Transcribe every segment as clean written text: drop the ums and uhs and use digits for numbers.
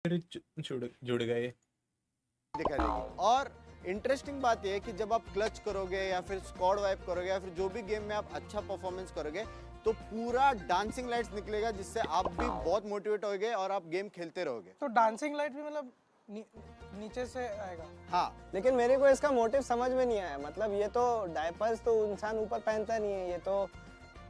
फिर जुड़ गए। दिखा देगी। और इंटरेस्टिंग बात यह है कि जब आप क्लच करोगे या फिर स्क्वाड वाइप करोगे या फिर जो भी गेम में आप अच्छा परफॉर्मेंस करोगे तो पूरा डांसिंग लाइट्स निकलेगा, जिससे आप भी बहुत मोटिवेट होगे और आप गेम खेलते रहोगे। तो डांसिंग लाइट भी मतलब नीचे से आएगा? हाँ, लेकिन मेरे को इसका मोटिव समझ में नहीं आया। मतलब ये तो डायपर्स तो इंसान ऊपर पहनता नहीं है, ये तो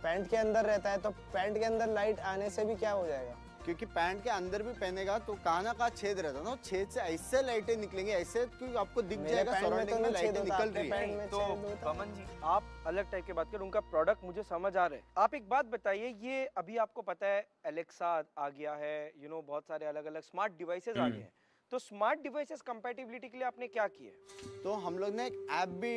पैंट के अंदर रहता है, तो पैंट के अंदर लाइट आने से भी क्या हो जाएगा? क्योंकि पैंट के अंदर भी पहनेगा तो कहाँ ना कहाँ छेद रहता ना, छेद से ऐसे लाइटें निकलेंगे, ऐसे क्योंकि आपको दिख जाएगा सराउंडिंग में लाइटें निकल रही है। तो बमन जी आप अलग टाइप की बात करें, उनका प्रोडक्ट मुझे समझ आ रहा है। आप एक बात बताइए, ये अभी आपको पता है एलेक्सा आ गया है, बहुत सारे अलग अलग स्मार्ट डिवाइसेस आ गए हैं, तो स्मार्ट डिवाइसेस कंपैटिबिलिटी के लिए आपने क्या किया है? तो हम लोग ने एक ऐप भी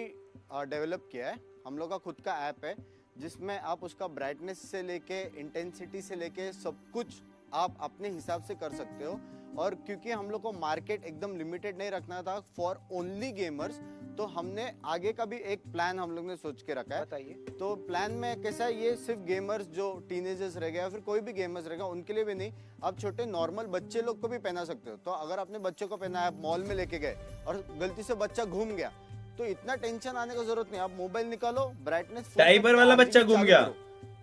डेवलप किया है। हम लोग का खुद का ऐप है जिसमें आप उसका ब्राइटनेस से लेके इंटेंसिटी से लेके सब कुछ आप अपने हिसाब से कर सकते हो। और क्योंकि हम लोग को मार्केट एकदम लिमिटेड नहीं रखना था फॉर ओनली गेमर्स, तो हमने आगे का भी एक प्लान हम लोग ने सोच के रखा है। बताइए। तो प्लान में कैसा है, ये सिर्फ गेमर्स जो टीनेजर्स रह गए या फिर कोई भी गेमर्स रहेगा उनके लिए भी नहीं, आप छोटे नॉर्मल बच्चे लोग को भी पहना सकते हो। तो अगर अपने बच्चों को पहना है, आप मॉल में लेके गए और गलती से बच्चा घूम गया, तो इतना टेंशन आने का जरूरत नहीं। आप मोबाइल निकालो, ब्राइटनेस डायपर वाला बच्चा घूम गया,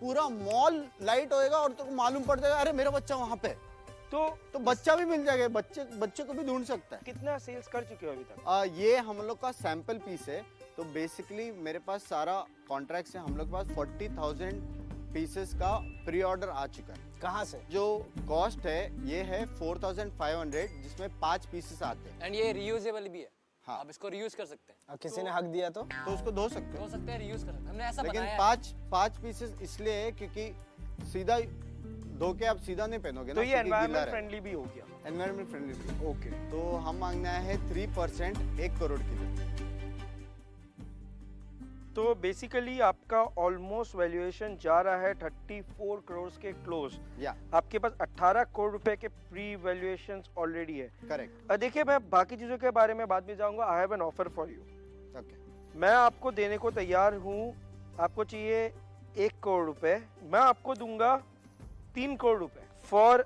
पूरा मॉल लाइट होएगा और तुमको मालूम पड़ जाएगा अरे मेरा बच्चा वहाँ पे। तो बच्चा भी मिल जाएगा, बच्चे को भी ढूंढ सकता है। कितना सेल्स कर चुके हो अभी तक? ये हम लोग का सैंपल पीस है। तो बेसिकली मेरे पास सारा कॉन्ट्रैक्ट है, हम लोग के पास 40,000 पीसेस का प्री ऑर्डर आ चुका है। कहाँ से? जो कॉस्ट है ये है 4,500, जिसमें 5 पीसेस आते हैं। एंड ये रियूजेबल भी है। हाँ, आप इसको रियूज कर सकते हैं। अब किसी ने हक दिया तो उसको धो सकते हो हो। सकता है रियूज कर सकते हैं, हमने ऐसा लेकिन बनाया है। 5 पीसेस इसलिए है क्योंकि सीधा धो के आप सीधा नहीं पहनोगे तो ना, ये एनवायरमेंट फ्रेंडली भी हो गया। Environment friendly. ओके। तो हम मांगना है 3% 1 करोड़ के लिए। तो बेसिकली आपका ऑलमोस्ट वैल्यूएशन जा रहा है 34 करोड़ के क्लोज। या आपके पास 18 करोड़ रुपए के प्री वैल्यूएशंस ऑलरेडी है। करेक्ट। देखिए मैं बाकी चीजों के बारे में बाद में जाऊंगा। I have an offer for you. Okay, मैं आपको देने को तैयार हूँ। आपको चाहिए 1 करोड़ रुपए, मैं आपको दूंगा 3 करोड़ रुपए फॉर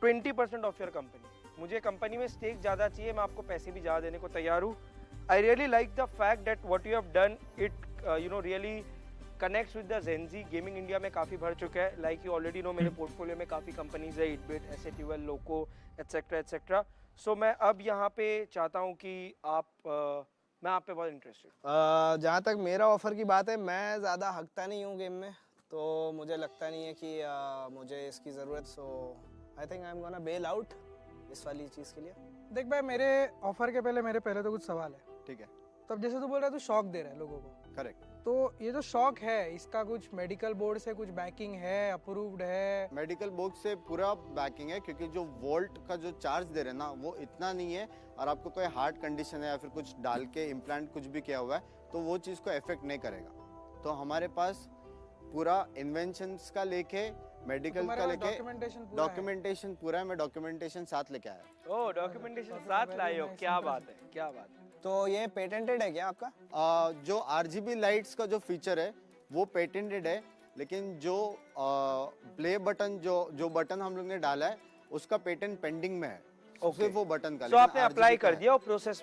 20% ऑफ योर कंपनी। मुझे कंपनी में स्टेक ज्यादा चाहिए, मैं आपको पैसे भी ज्यादा देने को तैयार हूँ। I really like the fact that what you have done, it really connects with the Gen Z. Gaming India में काफ़ी भर चुका है, लाइक यू ऑलरेडी नो मेरे पोर्टफोलियो में काफ़ी कंपनीज है, इटबिट, एसेट्यूएल, लोको एटसेट्रा एटसेट्रा। सो मैं अब यहाँ पे चाहता हूँ कि मैं आप पे बहुत इंटरेस्टेड। जहाँ तक मेरा ऑफर की बात है, मैं ज़्यादा हकता नहीं हूँ गेम में, तो मुझे लगता नहीं है कि मुझे इसकी ज़रूरत। So I think I am gonna bail out इस वाली चीज़ के लिए। देख भाई, मेरे ऑफर के पहले मेरे पहले तो कुछ सवाल है। ठीक है। तो अब जैसे तू बोल रहा है तू शौक दे रहा है लोगों को, करेक्ट। तो ये जो शौक है इसका कुछ मेडिकल बोर्ड से कुछ बैकिंग है, अप्रूव्ड है? मेडिकल बुक से पूरा बैकिंग है, क्योंकि जो वोल्ट का जो चार्ज दे रहे हैं ना वो इतना नहीं है, और आपको कोई हार्ट कंडीशन है या फिर कुछ डाल के इम्प्लांट कुछ भी किया हुआ है तो वो चीज़ को इफेक्ट नहीं करेगा। तो हमारे पास पूरा इन्वेंशंस का लेके मेडिकल का लेके डॉक्यूमेंटेशन पूरा है। मैं डॉक्यूमेंटेशन साथ लेके आया। ओह, डॉक्यूमेंटेशन साथ लाए हो, क्या बात है, क्या बात है। तो ये पेटेंटेड है क्या आपका? जो RGB लाइट्स का जो फीचर है वो पेटेंटेड है, लेकिन जो प्ले बटन जो बटन हम लोग ने डाला है उसका पेटेंट पेंडिंग में है। सिर्फ वो बटन का। तो आपने अप्लाई कर दिया, वो प्रोसेस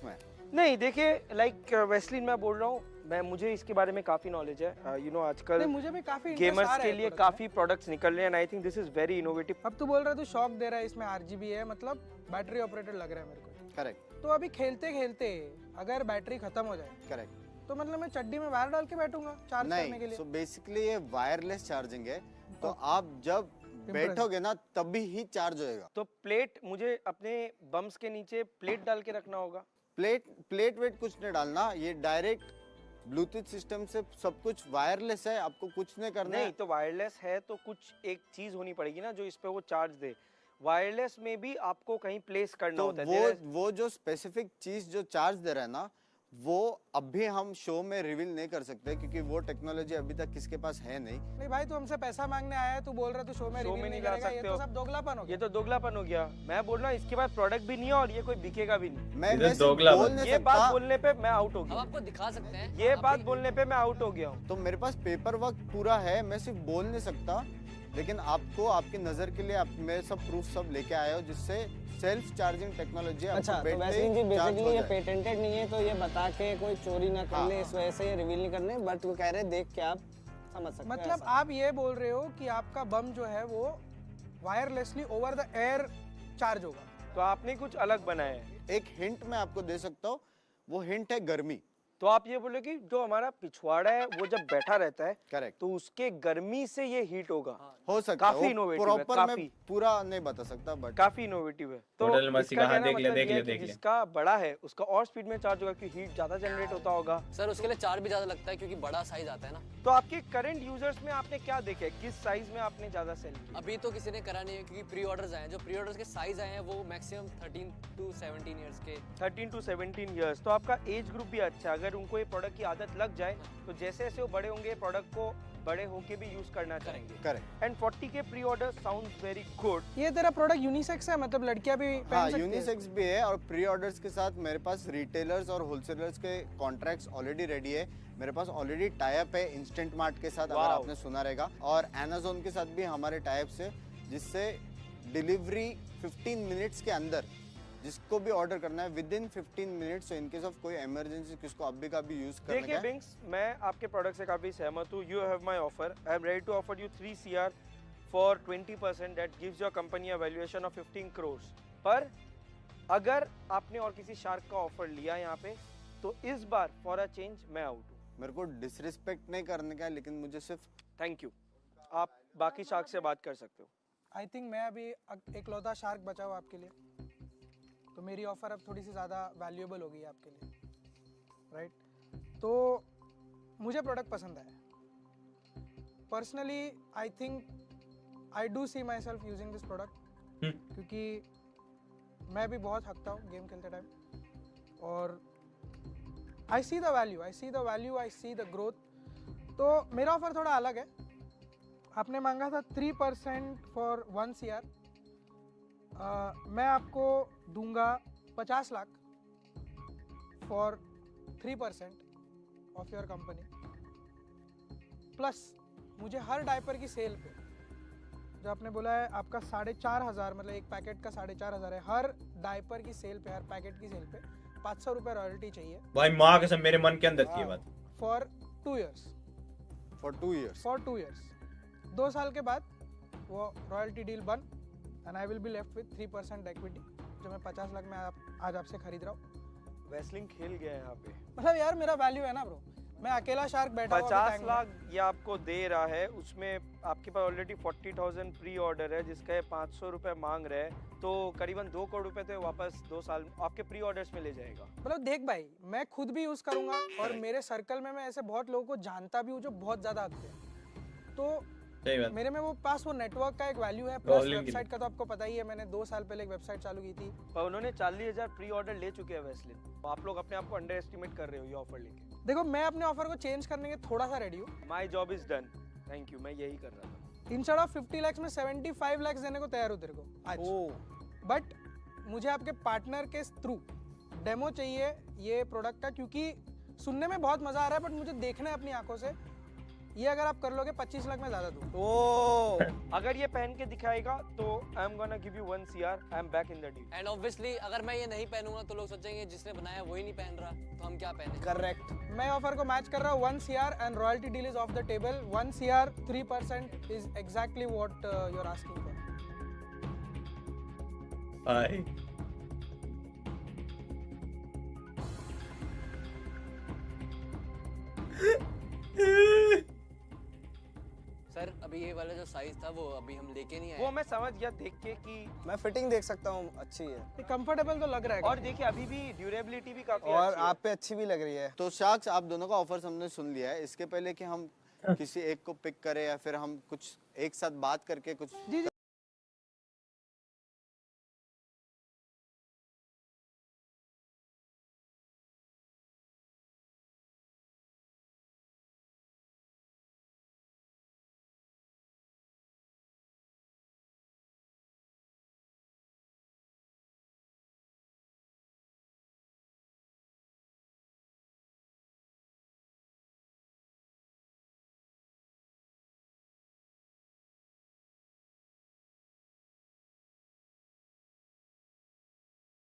में? नहीं, देखिए लाइक वेस्लिन मैं बोल रहा हूँ, मुझे इसके बारे में काफी नॉलेज है। आजकल मुझे भी काफी गेमर्स के लिए काफी प्रोडक्ट्स निकल रहे हैं, I think this is very innovative. अब तू बोल रहा है तू शौक दे रहा है, इसमें RGB है, मतलब बैटरी ऑपरेटेड लग रहा है मेरे को। करेक्ट। तो अभी खेलते खेलते अगर बैटरी खत्म हो जाए, करेक्ट, तो मतलब मैं चड्डी में वायर डाल के बैठूंगा चार्ज करने के लिए? सो बेसिकली ये वायरलेस चार्जिंग है, तो आप जब बैठोगे ना तभी ही चार्ज होएगा। तो प्लेट मुझे अपने बम्स के नीचे प्लेट डाल के रखना होगा? प्लेट वेट कुछ नहीं डालना, ये डायरेक्ट ब्लूटूथ सिस्टम से सब कुछ वायरलेस है, आपको कुछ नहीं करना। नहीं, तो वायरलेस है तो कुछ एक चीज होनी पड़ेगी ना जो इस पे वो चार्ज दे। वायरलेस में भी आपको कहीं प्लेस करना तो होता है। वो जो स्पेसिफिक चीज जो चार्ज दे रहा है ना, वो अभी हम शो में रिवील नहीं कर सकते, क्योंकि वो टेक्नोलॉजी अभी तक किसके पास है नहीं। नहीं भाई, तू हमसे पैसा मांगने आया है, तू बोल रहा है तू शो में रिवील नहीं करेगा, ये तो सब दोगलापन हो गया। ये तो दोगलापन हो गया। मैं बोल रहा हूँ इसके बाद प्रोडक्ट भी नहीं है और ये कोई बिकेगा भी नहीं। मैं ये बात बोलने पे मैं आउट हो गया। हम आपको दिखा सकते हैं। ये बात बोलने पे मैं आउट हो गया हूँ। तो मेरे पास पेपर वर्क पूरा है, मैं सिर्फ बोल नहीं सकता। लेकिन आपको आपकी नजर के लिए मैं सब प्रूफ सब लेके आया हूँ जिससे सेल्फ चार्जिंग टेक्नोलॉजी अच्छा तो वैसे जी बेसिकली ये पेटेंटेड नहीं है, तो ये बता के कोई चोरी ना कर ले, हाँ, इस वजह से ये रिवील नहीं करने, बट वो कह रहे हैं देख के आप समझ सकते हैं मतलब ऐसा। आप ये बोल रहे हो कि आपका बम जो है वो wirelessly over the air charge होगा। तो आपने कुछ अलग बनाया है। एक हिंट मैं आपको दे सकता हूँ, वो हिंट है गर्मी। तो आप ये बोले कि जो हमारा पिछवाड़ा है वो जब बैठा रहता है करेक्ट, तो उसके गर्मी से ये हीट होगा। हो सकता है काफी वो innovative है, प्रॉपर मैं काफी। पूरा नहीं बता सकता बट काफी इनोवेटिव है। तो होटल मस्ती इसका का, हाँ, कहना देख ले, मतलब देख ये है ले, कि देख ले। जिसका बड़ा है उसका और स्पीड में चार्ज होगा क्योंकि हीट ज्यादा जनरेट होता होगा। सर उसके लिए चार्ज भी ज्यादा लगता है क्योंकि बड़ा साइज आता है ना। तो आपके करंट यूजर्स में आपने क्या देखे, किस साइज में आपने ज्यादा सेल किया? अभी तो किसी ने करा नहीं है क्योंकि प्री ऑर्डर्स आए हैं। जो प्री ऑर्डर्स के साइज आए हैं वो मैक्सिमम 13 to 17 इयर्स के। 13 to 17 इयर्स। तो आपका एज ग्रुप भी अच्छा है। अगर उनको ये प्रोडक्ट की आदत लग जाए तो जैसे जैसे वो बड़े होंगे प्रोडक्ट को बड़े होके भी यूज करना चाहेंगे। करेक्ट। एंड 40 के pre order sounds very good. ये तेरा प्रोडक्ट यूनिसेक्स है, मतलब लड़कियां भी पहन हाँ सकती हैं? यूनिसेक्स भी है और प्री ऑर्डर्स के साथ मेरे पास रिटेलर्स और होलसेलर्स के कॉन्ट्रैक्ट्स ऑलरेडी रेडी है। मेरे पास ऑलरेडी टाई अप है इंस्टेंट मार्ट के साथ, अगर Wow. आपने सुना रहेगा, और Amazon के साथ भी हमारे टाई अप्स है जिससे डिलीवरी 15 मिनट्स के अंदर जिसको भी ऑर्डर करना है with in 15 minutes. In case of कोई इमरजेंसी किसको अभी का भी यूज करना देखिए है। बिंग्स, मैं आपके प्रोडक्ट से काफी सहमत हूँ। You have my offer. I am ready to offer you 3 CR for 20% that gives your company a valuation of 15 crores। पर अगर आपने और किसी शार्क का ऑफर लिया यहाँ पे तो इस बार फॉर अ चेंज मैं आउट हूँ। मेरे को डिसरिस्पेक्ट नहीं करने का है, लेकिन मुझे सिर्फ थैंक यू। आप बाकी शार्क से बात कर सकते हो। आई थिंक मैं अभी एकलौता शार्क बचा हुआ आपके लिए, तो मेरी ऑफर अब थोड़ी सी ज़्यादा वैल्यूएबल होगी आपके लिए, राइट? तो मुझे प्रोडक्ट पसंद आया personally. I think I do see myself using this product, क्योंकि मैं भी बहुत हकता हूँ गेम खेलते टाइम, और I see the value, I see the growth. तो मेरा ऑफर थोड़ा अलग है। आपने मांगा था 3% फॉर 1 CR, मैं आपको दूंगा 50 lakh for 3% of your company, plus मुझे हर डायपर की सेल पे, जो आपने बोला है आपका 4,500, मतलब एक पैकेट का 4,500 है, हर डायपर की सेल पे, हर पैकेट की सेल पे 500 रुपये रॉयल्टी चाहिए भाई माँ कसम मेरे मन के अंदर थी ये बात। For 2 years। For 2 years। For 2 years, 2 साल के बाद वो रॉयल्टी डील बन, and I will be left with 3% equity, जो मैं 50 लाख में आज आपसे खरीद रहा हूँ। वेस्लिंग खेल गया है यहाँ पे। मतलब यार मेरा वैल्यू है ना ब्रो, मैं अकेला शार्क बैठा हूँ 50 लाख ये आपको दे रहा है, उसमें आपके पास ऑलरेडी 40,000 प्री ऑर्डर है जिसका ये 500 रुपए मांग रहे हैं, तो करीबन 2 करोड़ रुपए तो वापस 2 साल आपके प्री ऑर्डर्स में ले जाएगा। मतलब देख भाई, मैं खुद भी यूज करूंगा और मेरे सर्कल में मैं ऐसे बहुत लोगों को जानता भी हूँ जो बहुत ज्यादा हकते हैं, तो सही बात। मेरे में वो पास वो नेटवर्क का एक वैल्यू है, प्लस Rolling के वेबसाइट का तो आपको पता ही है, मैंने 2 साल पहले एक वेबसाइट चालू की थी। पर उन्होंने 40,000 प्री ऑर्डर ले चुके हैं वेस्लिन, तो आप लोग अपने आप को अंडर एस्टिमेट कर रहे हो ये ऑफर लेके। देखो मैं अपने ऑफर को चेंज करने के थोड़ा सा रेडी हूँ। My job is done, thank you, मैं यही कर रहा था। इंस्टेड ऑफ 50 लाख में 75 लाख देने को तैयार हूँ तेरे को आज। बट मुझे आपके पार्टनर के थ्रू डेमो चाहिए ये प्रोडक्ट का, क्योंकि सुनने में बहुत मजा आ रहा है बट मुझे देखना है अपनी आंखों से। ये अगर आप कर लोगे 25 लाख में ज्यादा दूँ। अगर ये पहन के दिखाएगा तो आई am gonna give you 1 CR, I am back in the deal. And obviously अगर मैं ये नहीं पहनूंगा तो लोग सोचेंगे जिसने बनाया वही नहीं पहन रहा, तो हम क्या पहने? करेक्ट। मैं ऑफर को मैच कर रहा हूँ 1 CR and royalty deal is off the table. 1 CR 3% is exactly what you are asking for. भाई सर अभी ये वाला जो साइज था वो अभी हम लेके नहीं वो आए। मैं समझ गया देख के कि, मैं फिटिंग देख सकता हूँ, अच्छी है, कंफर्टेबल तो लग रहा है। और देखिए अभी भी ड्यूरेबिलिटी भी काफी और अच्छी है। आप पे अच्छी भी लग रही है। तो शार्क्स, आप दोनों का ऑफर हमने सुन लिया है। इसके पहले कि हम किसी एक को पिक करें या फिर हम कुछ एक साथ बात करके कुछ जी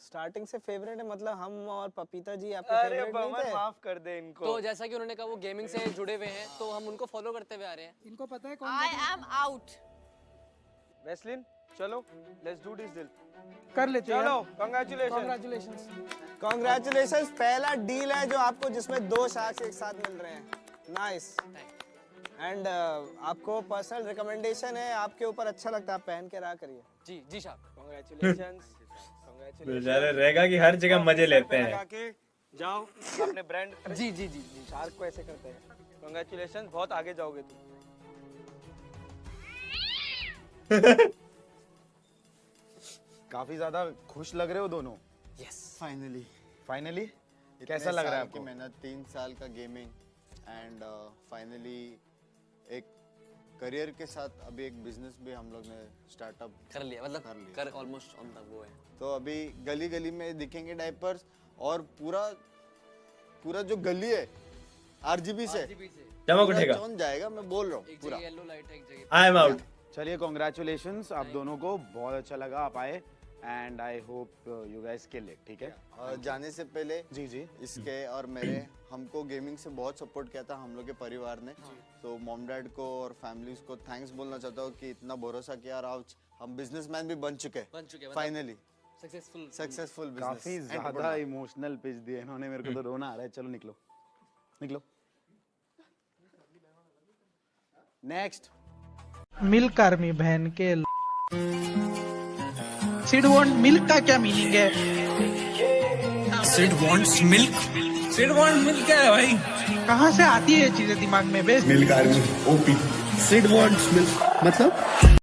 स्टार्टिंग से फेवरेट है मतलब हम और पपीता जी आपके अरे फेवरेट नहीं बमन थे? माफ कर दे इनको। तो जैसा कि उन्होंने कहा वो गेमिंग से जुड़े हुए हैं तो हम उनको फॉलो करते हुए आ रहे हैं। इनको पता है कौन I am out. वेस्लिन चलो लेट्स डू दिस डील। कर लेते हैं चलो कांग्रेचुलेशन। कॉन्ग्रेचुलेशंस। Congratulations, पहला डील है जो आपको जिसमें 2 शार्क्स एक साथ मिल रहे हैं। नाइस। एंड आपको पर्सनल रिकमेंडेशन है, आपके ऊपर अच्छा लगता है, आप पहन के रहा करिए। जी जी साहब। कांग्रेचुलेशंस। बेचारे रहेगा कि हर जगह मजे लेते हैं। लगा के जाओ अपने ब्रांड जी जी जी जी। शार्क को ऐसे करते हैं। कांग्रेचुलेशन, बहुत आगे जाओगे तुम। काफी ज्यादा खुश लग रहे हो दोनों। यस। फाइनली फाइनली कैसा लग रहा है आपको? मेहनत 3 साल का गेमिंग एंड फाइनली एक करियर के साथ अभी एक बिजनेस भी हम लोग ने स्टार्टअप कर लिया मतलब कर लिया। कर ऑलमोस्ट ऑन द वो है। तो अभी गली गली में दिखेंगे डायपर्स और पूरा जो गली है आरजीबी से चमक उठेगा। चौंक जाएगा, मैं बोल रहा हूँ एक पूरा। जगह येलो लाइट है, एक जगह आई एम आउट। चलिए कॉन्ग्रेचुलेशंस आप दोनों को, बहुत अच्छा लगा आप आए and I hope you guys kill it. ठीक है और जाने से पहले जी जी। इसके और मेरे हमको गेमिंग से बहुत सपोर्ट किया था हम लोग के परिवार ने, तो मॉम डैड को और फैमिलीज को थैंक्स बोलना चाहता हूँ कि इतना भरोसा किया और आज हम बिजनेसमैन भी बन चुके हैं मतलब फाइनली। सक्सेसफुल काफी ज्यादा इमोशनल पिच दिए इन्होंने मेरे को, तो रोना आ रहा है। चलो निकलो निकलो। नेक्स्ट मिल्क आर्मी बहन के सिड वांट मिल्क का क्या मीनिंग है? Sid wants milk. Sid want milk क्या है भाई? कहाँ से आती है ये चीजें दिमाग में बे? Milk army OP Sid wants milk मतलब